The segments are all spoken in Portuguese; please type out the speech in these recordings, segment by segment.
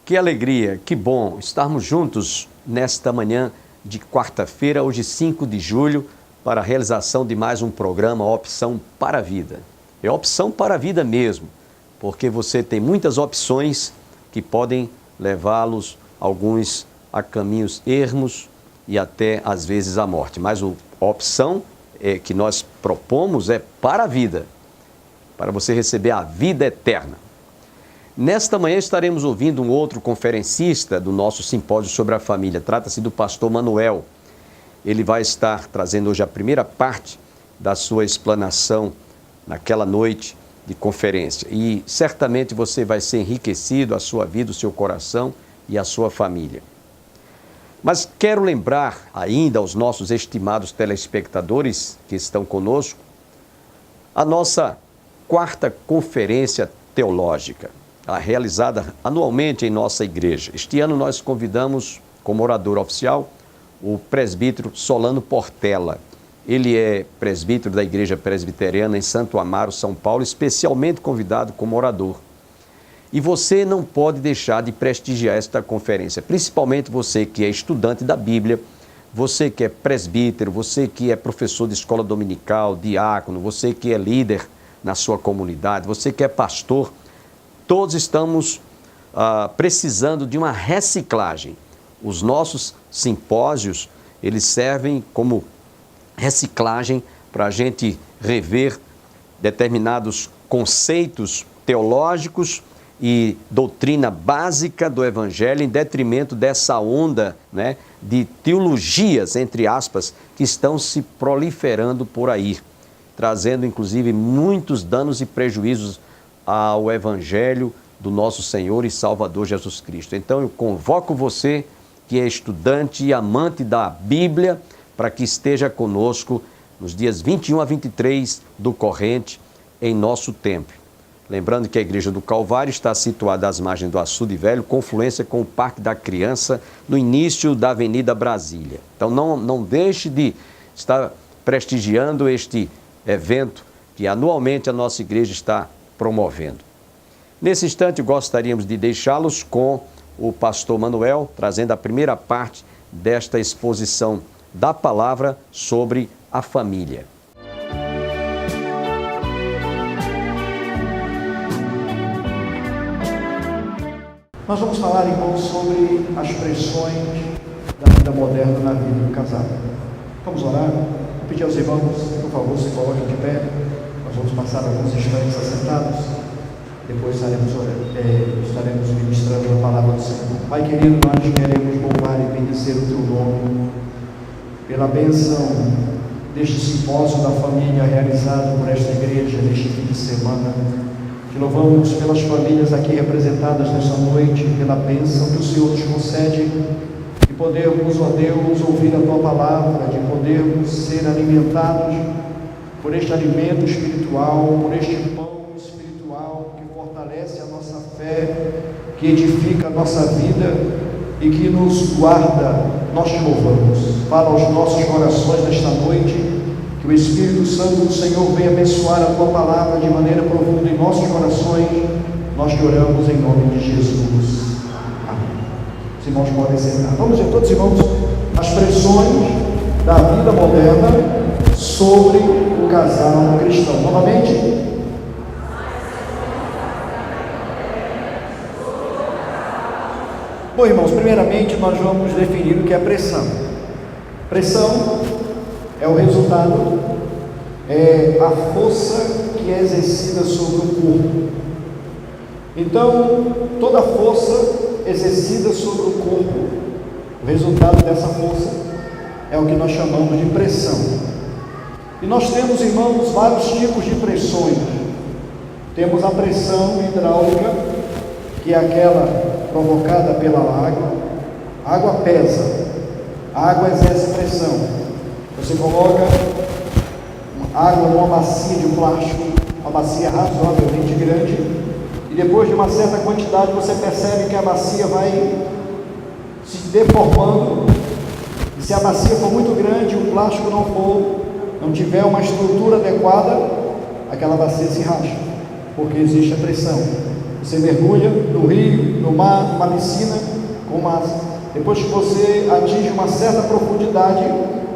Que alegria, que bom estarmos juntos nesta manhã de quarta-feira, hoje 5 de julho, para a realização de mais um programa Opção para a Vida. É opção para a vida mesmo, porque você tem muitas opções que podem levá-los, alguns, a caminhos ermos e até, às vezes, à morte. Mas a opção que nós propomos é para a vida, para você receber a vida eterna. Nesta manhã estaremos ouvindo um outro conferencista do nosso simpósio sobre a família. Trata-se do pastor Manuel. Ele vai estar trazendo hoje a primeira parte da sua explanação naquela noite de conferência. E certamente você vai ser enriquecido, a sua vida, o seu coração e a sua família. Mas quero lembrar ainda aos nossos estimados telespectadores que estão conosco a nossa quarta conferência teológica, realizada anualmente em nossa igreja. Este ano nós convidamos como orador oficial o presbítero Solano Portela. Ele é presbítero da Igreja Presbiteriana em Santo Amaro, São Paulo, especialmente convidado como orador. E você não pode deixar de prestigiar esta conferência, principalmente você que é estudante da Bíblia, você que é presbítero, você que é professor de escola dominical, diácono, você que é líder na sua comunidade, você que é pastor. Todos estamos precisando de uma reciclagem. Os nossos simpósios, eles servem como reciclagem para a gente rever determinados conceitos teológicos e doutrina básica do Evangelho em detrimento dessa onda, né, de teologias, entre aspas, que estão se proliferando por aí, trazendo inclusive muitos danos e prejuízos ao Evangelho do nosso Senhor e Salvador Jesus Cristo. Então eu convoco você que é estudante e amante da Bíblia para que esteja conosco nos dias 21 a 23 do corrente em nosso templo. Lembrando que a Igreja do Calvário está situada às margens do Açude Velho, confluência com o Parque da Criança, no início da Avenida Brasília. Então não deixe de estar prestigiando este evento que anualmente a nossa igreja está promovendo. Nesse instante, gostaríamos de deixá-los com o pastor Manuel, trazendo a primeira parte desta exposição da palavra sobre a família. Nós vamos falar, irmãos, sobre as pressões da vida moderna na vida do casal. Vamos orar? Vou pedir aos irmãos, por favor, se coloquem de pé. Nós vamos passar alguns instantes assentados, depois estaremos ministrando a palavra do Senhor. Pai querido, nós queremos louvar e bendizer o Teu nome pela bênção deste simpósio da família realizado por esta igreja neste fim de semana. Te louvamos pelas famílias aqui representadas nesta noite, pela bênção que o Senhor nos concede de podermos, ó Deus, ouvir a Tua palavra, de podermos ser alimentados por este alimento espiritual, por este pão espiritual que fortalece a nossa fé, que edifica a nossa vida e que nos guarda. Nós te louvamos. Fala aos nossos corações nesta noite, que o Espírito Santo do Senhor venha abençoar a Tua palavra de maneira profunda em nossos corações. Nós te oramos em nome de Jesus. Amém. Os irmãos podem sentar. Vamos ver todos, irmãos, as pressões da vida moderna sobre o casal cristão. Novamente. Bom, irmãos, primeiramente nós vamos definir o que é pressão. Pressão é o resultado, é a força que é exercida sobre o corpo. Então, toda força exercida sobre o corpo, o resultado dessa força é o que nós chamamos de pressão. E nós temos, irmãos, vários tipos de pressões. Temos a pressão hidráulica, que é aquela provocada pela água. A água pesa, a água exerce pressão. Você coloca água numa bacia de plástico, uma bacia razoavelmente grande, e depois de uma certa quantidade você percebe que a bacia vai se deformando, e se a bacia for muito grande e o plástico não tiver uma estrutura adequada, aquela bacia se racha, porque existe a pressão. Você mergulha no rio, no mar, numa piscina com massa. Depois que você atinge uma certa profundidade,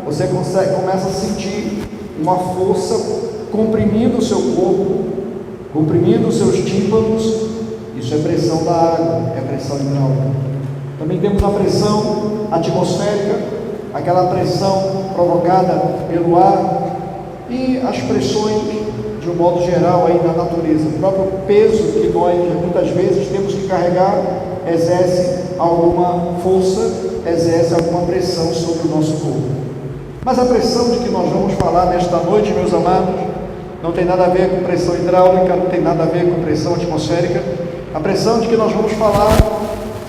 você começa a sentir uma força comprimindo o seu corpo, comprimindo os seus tímpanos. Isso é pressão da água, é pressão hidráulica. Também temos a pressão atmosférica, aquela pressão provocada pelo ar, e as pressões de um modo geral aí na natureza. O próprio peso que nós muitas vezes temos que carregar exerce alguma força, exerce alguma pressão sobre o nosso corpo. Mas a pressão de que nós vamos falar nesta noite, meus amados, não tem nada a ver com pressão hidráulica, não tem nada a ver com pressão atmosférica. A pressão de que nós vamos falar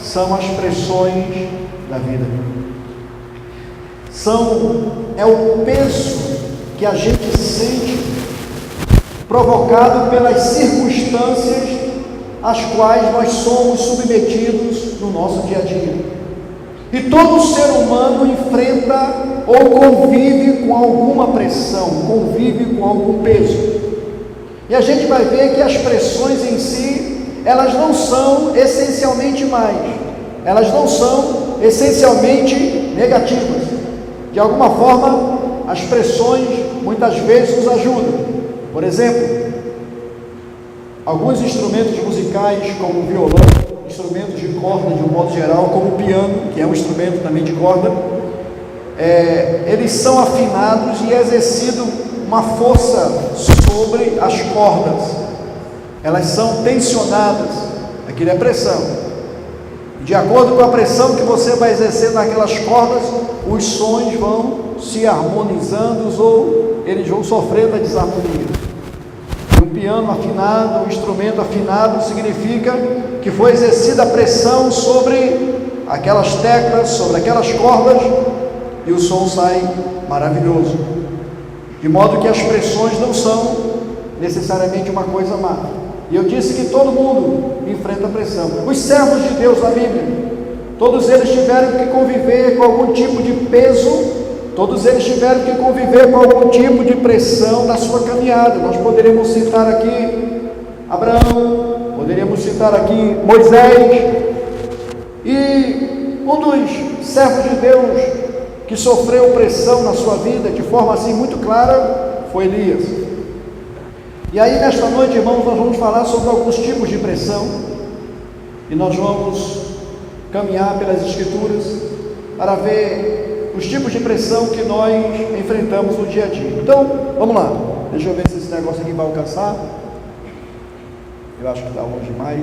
são as pressões da vida. É o peso que a gente sente provocado pelas circunstâncias às quais nós somos submetidos no nosso dia a dia. E todo ser humano enfrenta ou convive com alguma pressão, convive com algum peso. E a gente vai ver que as pressões em si, elas não são essencialmente mais, elas não são essencialmente negativas. De alguma forma, as pressões muitas vezes nos ajudam. Por exemplo, alguns instrumentos musicais, como o violão, instrumentos de corda de um modo geral, como o piano, que é um instrumento também de corda, eles são afinados e é exercido uma força sobre as cordas. Elas são tensionadas, aquilo é pressão. De acordo com a pressão que você vai exercer naquelas cordas, os sons vão se harmonizando ou eles vão sofrendo a desarmonia. E um piano afinado, um instrumento afinado, significa que foi exercida a pressão sobre aquelas teclas, sobre aquelas cordas, e o som sai maravilhoso. De modo que as pressões não são necessariamente uma coisa má. E eu disse que todo mundo enfrenta pressão. Os servos de Deus na Bíblia, todos eles tiveram que conviver com algum tipo de peso, todos eles tiveram que conviver com algum tipo de pressão na sua caminhada. Nós poderíamos citar aqui Abraão, poderíamos citar aqui Moisés, e um dos servos de Deus que sofreu pressão na sua vida de forma assim muito clara foi Elias. E aí nesta noite, irmãos, nós vamos falar sobre alguns tipos de pressão, e nós vamos caminhar pelas Escrituras para ver os tipos de pressão que nós enfrentamos no dia a dia. Então, vamos lá, deixa eu ver se esse negócio aqui vai alcançar. Eu acho que está longe demais.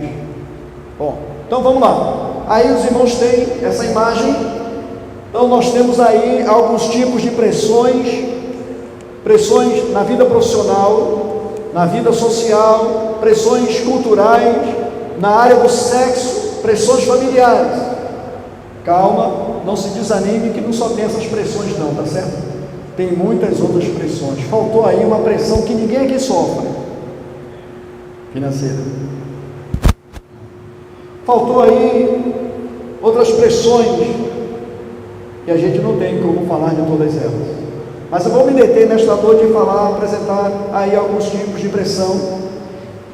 Bom, então vamos lá. Aí os irmãos têm essa imagem. Então nós temos aí alguns tipos de pressões na vida profissional, na vida social, pressões culturais, na área do sexo, pressões familiares. Calma, não se desanime que não só tem essas pressões não, tá certo? Tem muitas outras pressões. Faltou aí uma pressão que ninguém aqui sofre, financeira. Faltou aí outras pressões que a gente não tem como falar de todas elas. Mas eu vou me deter nesta noite e apresentar aí alguns tipos de pressão.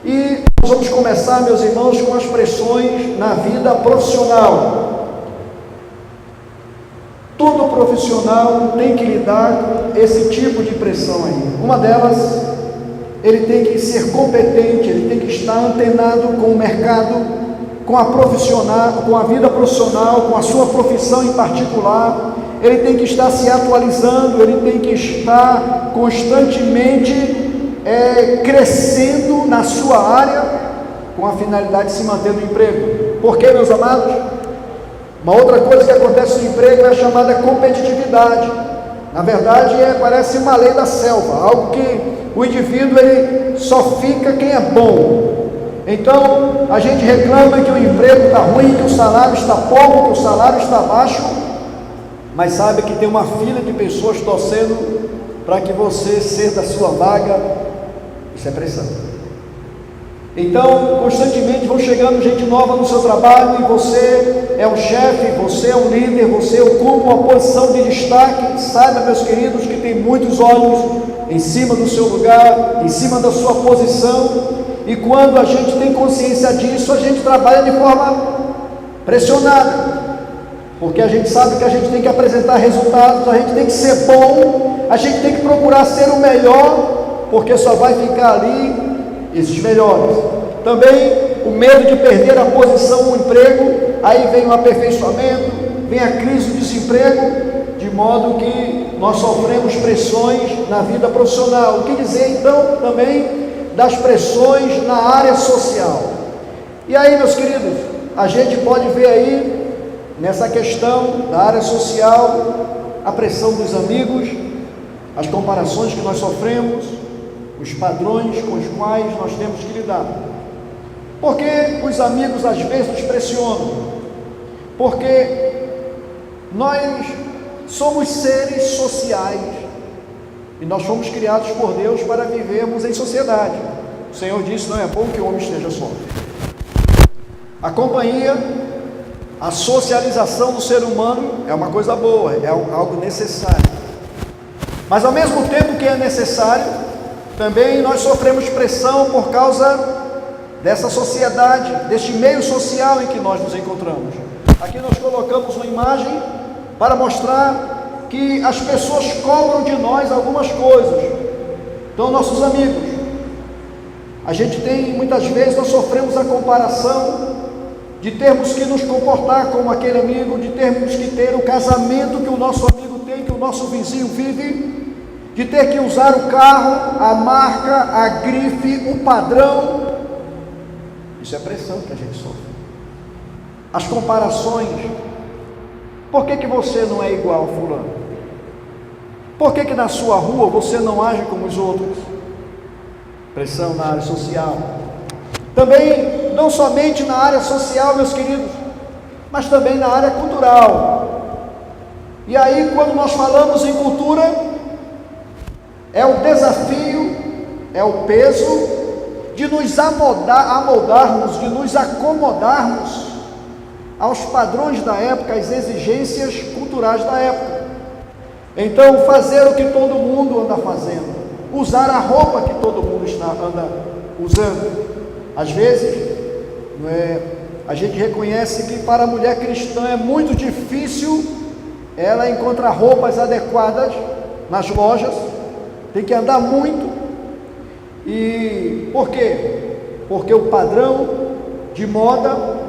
E nós vamos começar, meus irmãos, com as pressões na vida profissional. Todo profissional tem que lidar com esse tipo de pressão aí. Uma delas, ele tem que ser competente, ele tem que estar antenado com o mercado, com a vida profissional, com a sua profissão em particular. Ele tem que estar se atualizando, ele tem que estar constantemente crescendo na sua área, com a finalidade de se manter no emprego. Por quê, meus amados? Uma outra coisa que acontece no emprego é a chamada competitividade. Na verdade, parece uma lei da selva, algo que o indivíduo ele só fica quem é bom. Então, a gente reclama que o emprego está ruim, que o salário está pouco, que o salário está baixo, mas sabe que tem uma fila de pessoas torcendo para que você ceda a sua vaga. Isso é pressão. Então, constantemente vão chegando gente nova no seu trabalho, e você é o chefe, você é um líder, você ocupa uma posição de destaque. Saiba, meus queridos, que tem muitos olhos em cima do seu lugar, em cima da sua posição, e quando a gente tem consciência disso, a gente trabalha de forma pressionada, porque a gente sabe que a gente tem que apresentar resultados, a gente tem que ser bom, a gente tem que procurar ser o melhor, porque só vai ficar ali esses melhores. Também o medo de perder a posição, o emprego, aí vem o aperfeiçoamento, vem a crise do desemprego, de modo que nós sofremos pressões na vida profissional. O que dizer então também das pressões na área social? E aí, meus queridos, a gente pode ver aí, nessa questão da área social, a pressão dos amigos, as comparações que nós sofremos, os padrões com os quais nós temos que lidar. Porque os amigos às vezes nos pressionam, porque nós somos seres sociais e nós fomos criados por Deus para vivermos em sociedade. O Senhor disse: não é bom que o homem esteja só. A companhia, a socialização do ser humano é uma coisa boa, é algo necessário, mas ao mesmo tempo que é necessário, também nós sofremos pressão por causa dessa sociedade, deste meio social em que nós nos encontramos. Aqui nós colocamos uma imagem para mostrar que as pessoas cobram de nós algumas coisas. Então, nossos amigos, a gente tem, muitas vezes nós sofremos a comparação de termos que nos comportar como aquele amigo, de termos que ter o casamento que o nosso amigo tem, que o nosso vizinho vive, de ter que usar o carro, a marca, a grife, o padrão. Isso é pressão que a gente sofre. As comparações. Por que você não é igual a fulano? Por que na sua rua você não age como os outros? Pressão na área social. Também, não somente na área social, meus queridos, mas também na área cultural. E aí, quando nós falamos em cultura, é o desafio, é o peso de nos amoldarmos, de nos acomodarmos aos padrões da época, às exigências culturais da época. Então, fazer o que todo mundo anda fazendo, usar a roupa que todo mundo anda usando. Às vezes, a gente reconhece que para a mulher cristã é muito difícil ela encontrar roupas adequadas nas lojas, tem que andar muito. E por quê? Porque o padrão de moda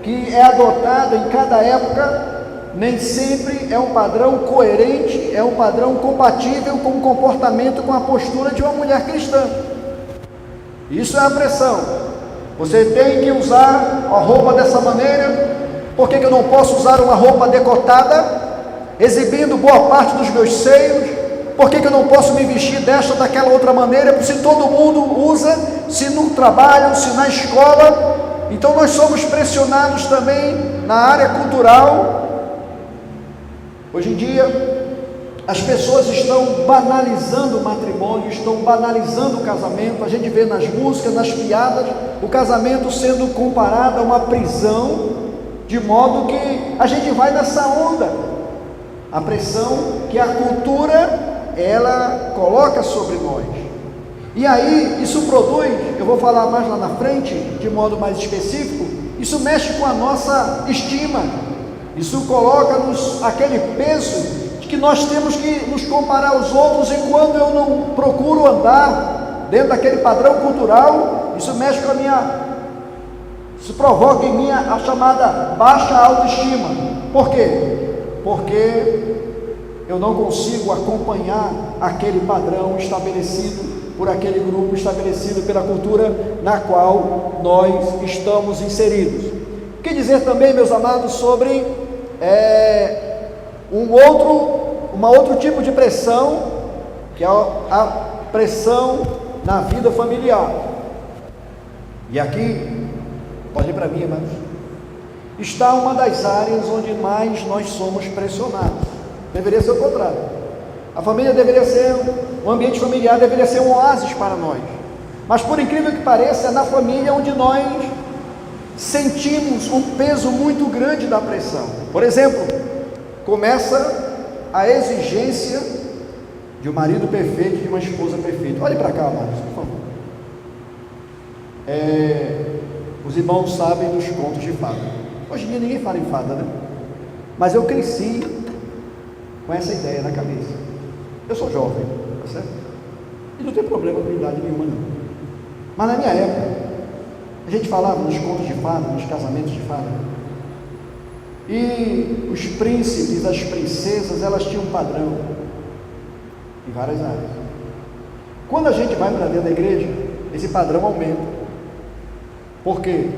que é adotado em cada época nem sempre é um padrão coerente, é um padrão compatível com o comportamento, com a postura de uma mulher cristã. Isso é a pressão. Você tem que usar a roupa dessa maneira. Por que eu não posso usar uma roupa decotada, exibindo boa parte dos meus seios? Por que eu não posso me vestir desta ou daquela outra maneira? Se todo mundo usa, se no trabalho, se na escola. Então nós somos pressionados também na área cultural. Hoje em dia, as pessoas estão banalizando o matrimônio, estão banalizando o casamento. A gente vê nas músicas, nas piadas, o casamento sendo comparado a uma prisão, de modo que a gente vai nessa onda. A pressão que a cultura ela coloca sobre nós. E aí, isso produz, eu vou falar mais lá na frente, de modo mais específico, isso mexe com a nossa estima, isso coloca-nos aquele peso de que nós temos que nos comparar aos outros, e quando eu não procuro andar dentro daquele padrão cultural, isso mexe com a minha, isso provoca em mim a chamada baixa autoestima. Por quê? Porque eu não consigo acompanhar aquele padrão estabelecido por aquele grupo, estabelecido pela cultura na qual nós estamos inseridos. O que dizer também, meus amados, sobre um outro tipo de pressão, que é a pressão na vida familiar. E aqui, olhe para mim, irmãos, está uma das áreas onde mais nós somos pressionados. Deveria ser o contrário. A família deveria ser, o ambiente familiar deveria ser um oásis para nós. Mas por incrível que pareça, é na família onde nós sentimos um peso muito grande da pressão. Por exemplo, começa a exigência de um marido perfeito, de uma esposa perfeita. Olhe para cá, amados, por favor. Os irmãos sabem dos contos de fada. Hoje em dia ninguém fala em fada, né? Mas eu cresci com essa ideia na cabeça. Eu sou jovem, tá certo? E não tem problema com idade nenhuma, não. Mas na minha época, a gente falava nos contos de fada, nos casamentos de fada. E os príncipes, as princesas, elas tinham um padrão em várias áreas. Quando a gente vai para dentro da igreja, esse padrão aumenta. Porque,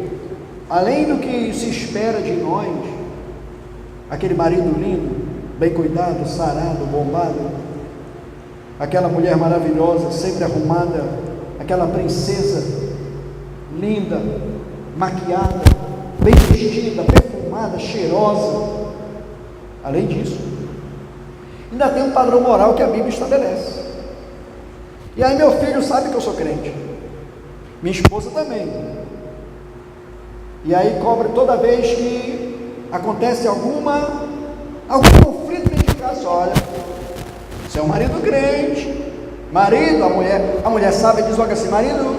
além do que se espera de nós, aquele marido lindo, bem cuidado, sarado, bombado, aquela mulher maravilhosa, sempre arrumada, aquela princesa linda, maquiada, bem vestida, perfumada, cheirosa. Além disso, ainda tem um padrão moral que a Bíblia estabelece. E aí meu filho sabe que eu sou crente, minha esposa também. E aí cobra toda vez que acontece algum conflito dentro de casa. Olha, você é um marido crente, marido, a mulher sabe e diz logo assim: marido,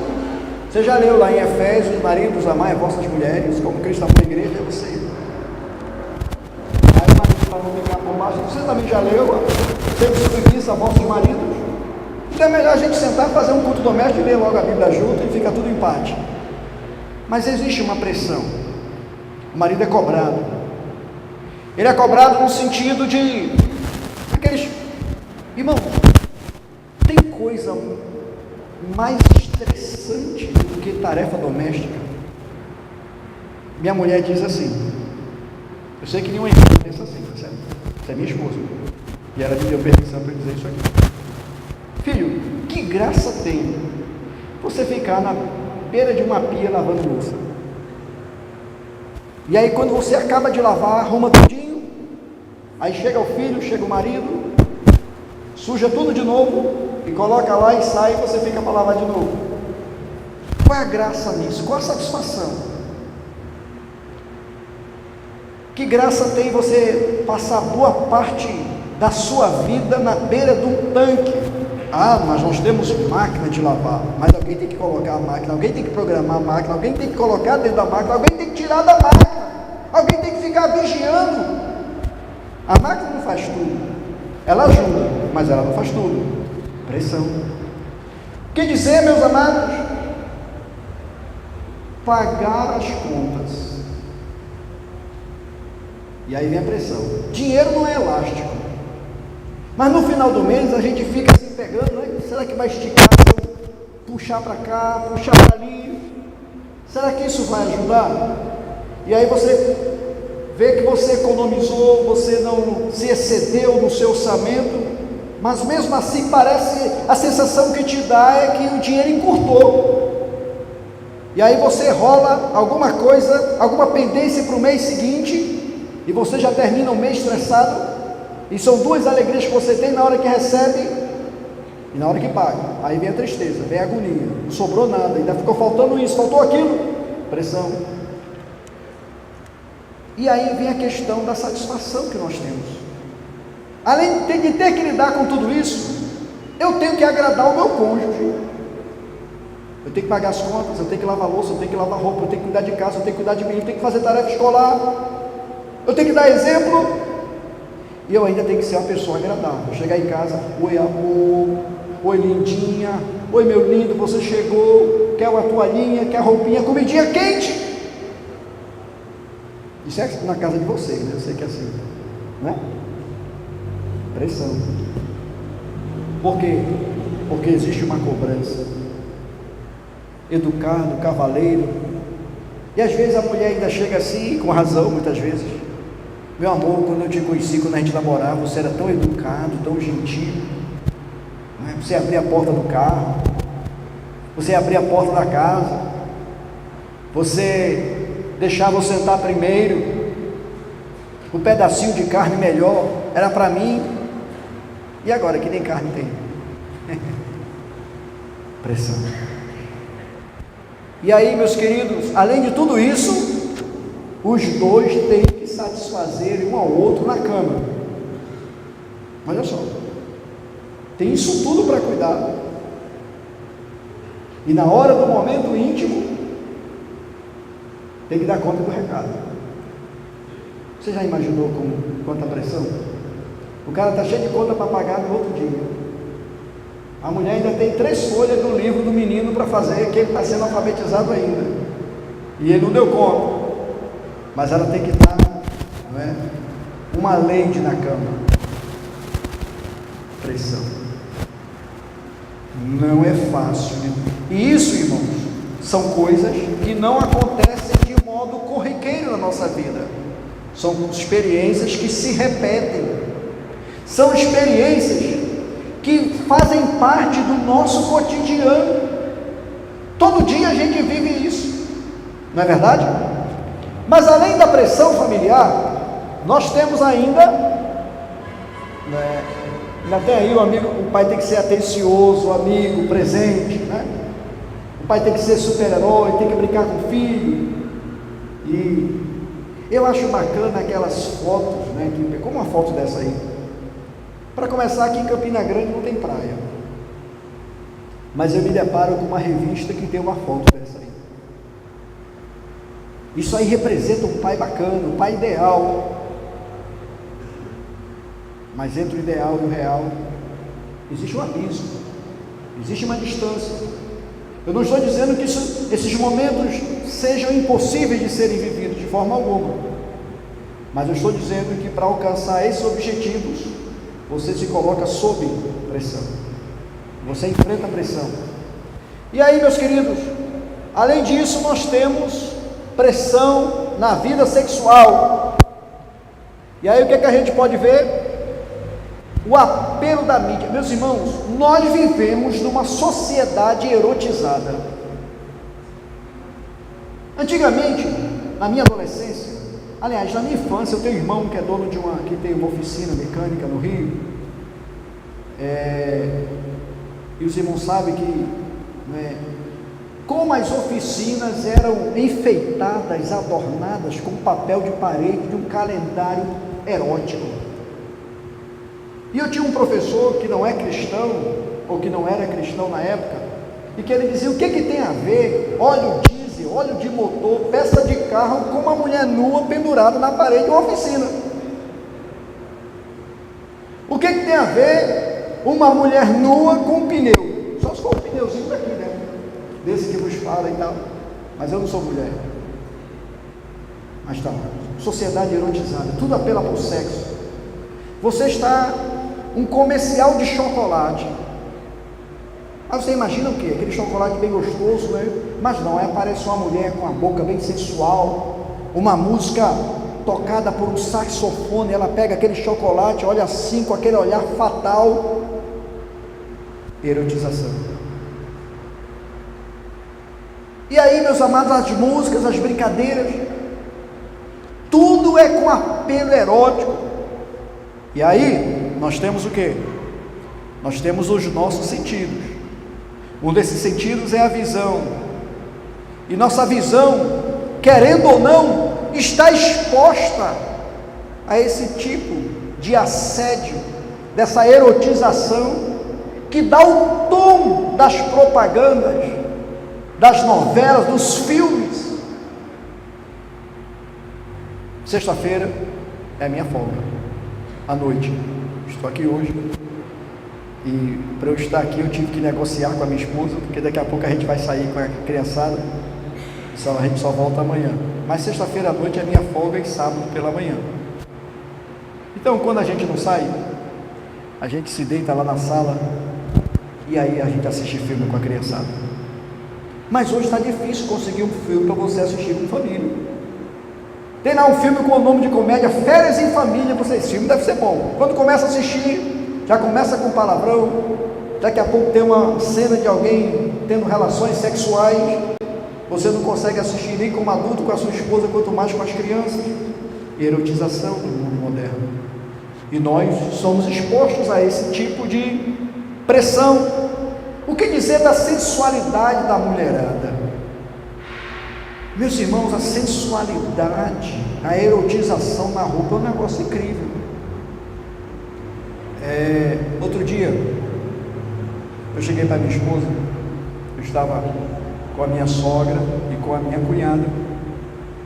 você já leu lá em Efésios, maridos, amai vossas mulheres, como Cristo amou a igreja, é você. Aí o marido, para não ficar por baixo, você também já leu, sendo submissa a vossos maridos. Então é melhor a gente sentar, fazer um culto doméstico e ler logo a Bíblia junto e fica tudo em paz. Mas existe uma pressão. O marido é cobrado. Ele é cobrado no sentido de aqueles... Irmão, tem coisa mais estressante do que tarefa doméstica? Minha mulher diz assim, eu sei que nenhuma irmã pensa assim, tá certo? Essa é minha esposa. E ela me deu permissão para dizer isso aqui. Filho, que graça tem você ficar na beira de uma pia lavando louça? E aí quando você acaba de lavar, arruma tudinho, aí chega o filho, chega o marido, suja tudo de novo e coloca lá e sai e você fica para lavar de novo. Qual é a graça nisso? Qual a satisfação? Que graça tem você passar boa parte da sua vida na beira de um tanque? Ah, mas nós temos máquina de lavar, mas alguém tem que colocar a máquina, alguém tem que programar a máquina, alguém tem que colocar dentro da máquina, alguém tem que tirar da máquina, alguém tem que ficar vigiando. A máquina não faz tudo, ela ajuda, mas ela não faz tudo. Pressão. O que dizer, meus amados? Pagar as contas. E aí vem a pressão. Dinheiro não é elástico, mas no final do mês a gente fica assim pegando, né? Será que vai esticar, puxar para cá, puxar para ali? Será que isso vai ajudar? E aí você vê que você economizou, você não se excedeu no seu orçamento, mas mesmo assim parece, a sensação que te dá é que o dinheiro encurtou. E aí você rola alguma coisa, alguma pendência para o mês seguinte, e você já termina o mês estressado. E são duas alegrias que você tem na hora que recebe e na hora que paga. Aí vem a tristeza, vem a agonia, não sobrou nada, ainda ficou faltando isso, faltou aquilo, pressão. E aí vem a questão da satisfação que nós temos. Além de ter que lidar com tudo isso, eu tenho que agradar o meu cônjuge. Eu tenho que pagar as contas, eu tenho que lavar louça, eu tenho que lavar roupa, eu tenho que cuidar de casa, eu tenho que cuidar de mim, eu tenho que fazer tarefa escolar, eu tenho que dar exemplo. E eu ainda tenho que ser uma pessoa agradável. Chegar em casa, oi amor, oi lindinha, oi meu lindo, você chegou, quer uma toalhinha, quer roupinha, comidinha quente. Isso é na casa de vocês, né? Eu sei que é assim, né? Pressão. Por quê? Porque existe uma cobrança. Educado, cavaleiro. E às vezes a mulher ainda chega assim, com razão muitas vezes. Meu amor, quando eu te conheci, quando a gente namorava, você era tão educado, tão gentil, né? Você abria a porta do carro, você abria a porta da casa, você deixava eu sentar primeiro, o pedacinho de carne melhor era para mim, e agora que nem carne tem? Pressão. E aí, meus queridos, além de tudo isso, os dois têm que satisfazer um ao outro na cama. Olha só, tem isso tudo para cuidar. E na hora do momento íntimo, tem que dar conta do recado. Você já imaginou quanta pressão? O cara está cheio de conta para pagar no outro dia. A mulher ainda tem 3 folhas do livro do menino para fazer, que ele está sendo alfabetizado ainda. E ele não deu conta. Mas ela tem que estar, não é? Uma lady na cama. Pressão. Não é fácil. E isso, irmãos, são coisas que não acontecem de modo corriqueiro na nossa vida. São experiências que se repetem. São experiências que fazem parte do nosso cotidiano. Todo dia a gente vive isso. Não é verdade? Mas além da pressão familiar, nós temos ainda, né, ainda tem aí o pai tem que ser atencioso, amigo, presente, né? O pai tem que ser super-herói, tem que brincar com o filho. E eu acho bacana aquelas fotos, né? Como uma foto dessa aí. Para começar, aqui em Campina Grande não tem praia. Mas eu me deparo com uma revista que tem uma foto dessa aí. Isso aí representa um pai bacana, um pai ideal. Mas entre o ideal e o real existe um abismo, existe uma distância. Eu não estou dizendo que esses momentos sejam impossíveis de serem vividos de forma alguma, mas eu estou dizendo que para alcançar esses objetivos, você se coloca sob pressão, você enfrenta a pressão. E aí, meus queridos, além disso, nós temos pressão na vida sexual. E aí o que é que a gente pode ver? O apelo da mídia. Meus irmãos, nós vivemos numa sociedade erotizada. Antigamente, na minha adolescência, aliás, na minha infância, eu tenho um irmão que é dono que tem uma oficina mecânica no Rio, e os irmãos sabem que, né, como as oficinas eram enfeitadas, adornadas com papel de parede de um calendário erótico. E eu tinha um professor que não é cristão, ou que não era cristão na época, e que ele dizia: o que tem a ver óleo diesel, óleo de motor, peça de carro com uma mulher nua pendurada na parede de uma oficina? O que tem a ver uma mulher nua com um pneu? Só se for um pneuzinho daqui, né? Desse que vos fala e tal. Mas eu não sou mulher. Mas tá, sociedade erotizada, tudo apela para o sexo. Você está um comercial de chocolate. Mas você imagina o quê? Aquele chocolate bem gostoso, né? Mas não, aí aparece uma mulher com a boca bem sensual, uma música tocada por um saxofone, ela pega aquele chocolate, olha assim com aquele olhar fatal. Erotização. E aí, meus amados, as músicas, as brincadeiras, tudo é com apelo erótico. E aí, nós temos o quê? Nós temos os nossos sentidos. Um desses sentidos é a visão. E nossa visão, querendo ou não, está exposta a esse tipo de assédio, dessa erotização, que dá o tom das propagandas, das novelas, dos filmes. Sexta-feira é a minha folga, à noite. Estou aqui hoje, e para eu estar aqui eu tive que negociar com a minha esposa, porque daqui a pouco a gente vai sair com a criançada, a gente só volta amanhã. Mas sexta-feira à noite é minha folga e sábado pela manhã. Então, quando a gente não sai, a gente se deita lá na sala e aí a gente assiste filme com a criançada. Mas hoje está difícil conseguir um filme para você assistir com família. Tem lá um filme com o nome de comédia, Férias em Família. Esse filme deve ser bom. Quando começa a assistir, já começa com palavrão. Daqui a pouco tem uma cena de alguém tendo relações sexuais. Você não consegue assistir nem como adulto com a sua esposa, quanto mais com as crianças. Erotização do mundo moderno. E nós somos expostos a esse tipo de pressão. O que dizer da sensualidade da mulherada? Meus irmãos, a sensualidade, a erotização na roupa é um negócio incrível. Outro dia, eu cheguei para minha esposa, eu Eu estava com a minha sogra e com a minha cunhada.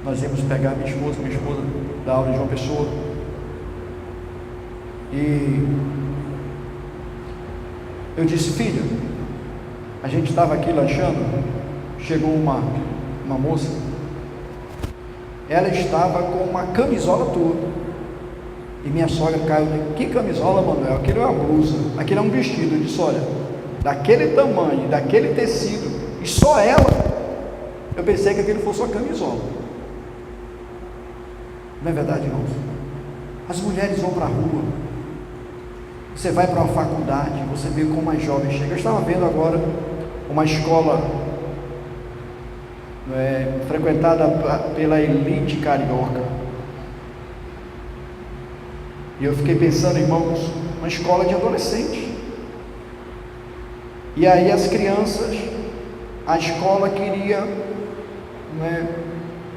Nós íamos pegar minha esposa da aula de João Pessoa. E eu disse: filha, a gente estava aqui lanchando, chegou uma moça, ela estava com uma camisola toda, e minha sogra caiu: que camisola, Manuel? Aquilo é uma blusa, aquilo é um vestido. Eu disse: olha, daquele tamanho, daquele tecido, e só ela, eu pensei que aquilo fosse uma camisola. Não é verdade, irmãos? As mulheres vão para a rua, você vai para uma faculdade, você vê como as jovens chegam. Eu estava vendo agora uma escola frequentada pela elite carioca, e eu fiquei pensando, irmãos, uma escola de adolescentes. E aí as crianças, a escola queria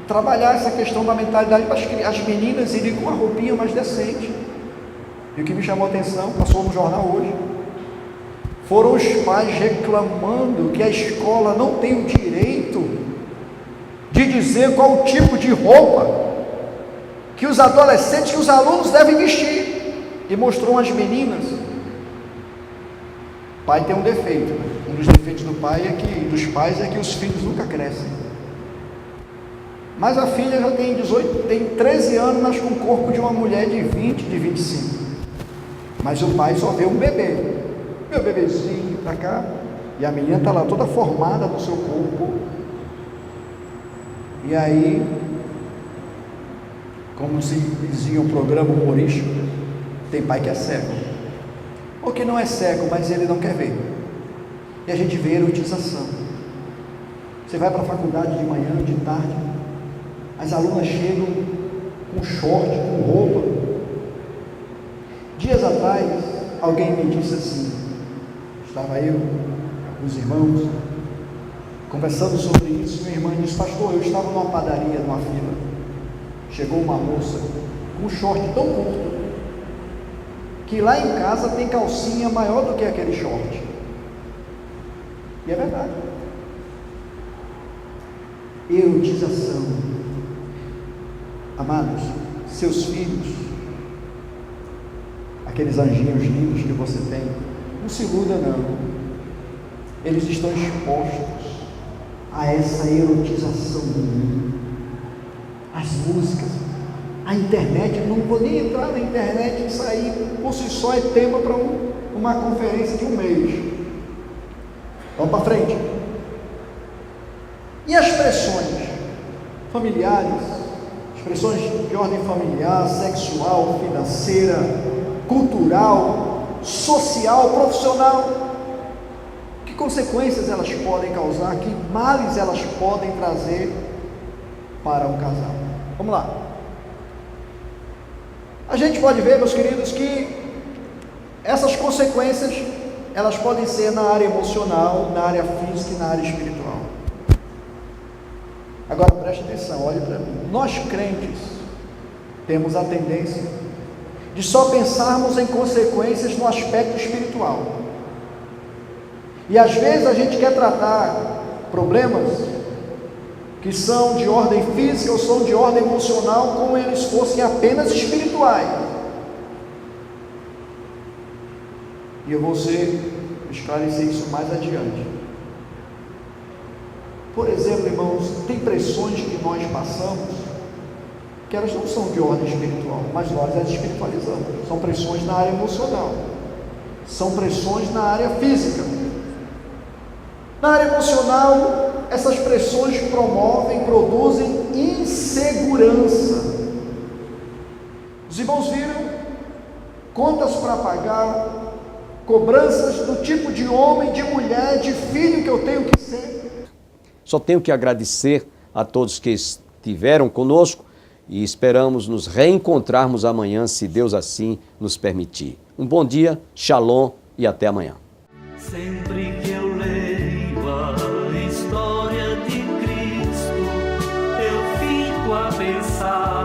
trabalhar essa questão da mentalidade para as meninas irem com uma roupinha mais decente. E o que me chamou a atenção, passou no jornal hoje, foram os pais reclamando que a escola não tem o direito de dizer qual o tipo de roupa que os adolescentes, que os alunos devem vestir. E mostrou as meninas. O pai tem um defeito. Um dos defeitos dos pais é que os filhos nunca crescem. Mas a filha já tem 13 anos, mas com o corpo de uma mulher de 20, de 25. Mas o pai só vê um bebê, meu bebezinho para cá, e a menina está lá toda formada no seu corpo. E aí, como se dizia um programa humorístico, tem pai que é cego, ou que não é cego, mas ele não quer ver. E a gente vê erotização. Você vai para a faculdade de manhã, de tarde, as alunas chegam com short, com roupa. Dias atrás, alguém me disse assim, estava eu, os irmãos, conversando sobre isso. Minha irmã disse: pastor, eu estava numa padaria, numa fila, chegou uma moça com um short tão curto, que lá em casa tem calcinha maior do que aquele short. E é verdade. Erotização. Amados, seus filhos, aqueles anjinhos lindos que você tem, não se iluda não, eles estão expostos a essa erotização do mundo. As músicas, a internet, eu não vou nem entrar na internet, isso aí por si só é tema para uma conferência de um mês. Vamos para frente. E as pressões familiares, expressões de ordem familiar, sexual, financeira, cultural, social, profissional. Que consequências elas podem causar? Que males elas podem trazer para um casal? Vamos lá. A gente pode ver, meus queridos, que essas consequências, elas podem ser na área emocional, na área física e na área espiritual. Agora preste atenção, olhe para mim. Nós crentes temos a tendência de só pensarmos em consequências no aspecto espiritual. E às vezes a gente quer tratar problemas que são de ordem física ou são de ordem emocional como eles fossem apenas espirituais. E eu vou esclarecer isso mais adiante. Por exemplo, irmãos, tem pressões que nós passamos que elas não são de ordem espiritual, mas nós as espiritualizamos. São pressões na área emocional, são pressões na área física. Na área emocional, essas pressões produzem insegurança. Os irmãos viram contas para pagar, cobranças do tipo de homem, de mulher, de filho que eu tenho que ser. Só tenho que agradecer a todos que estiveram conosco e esperamos nos reencontrarmos amanhã, se Deus assim nos permitir. Um bom dia, shalom e até amanhã. Sempre que eu leio a história de Cristo, eu fico a pensar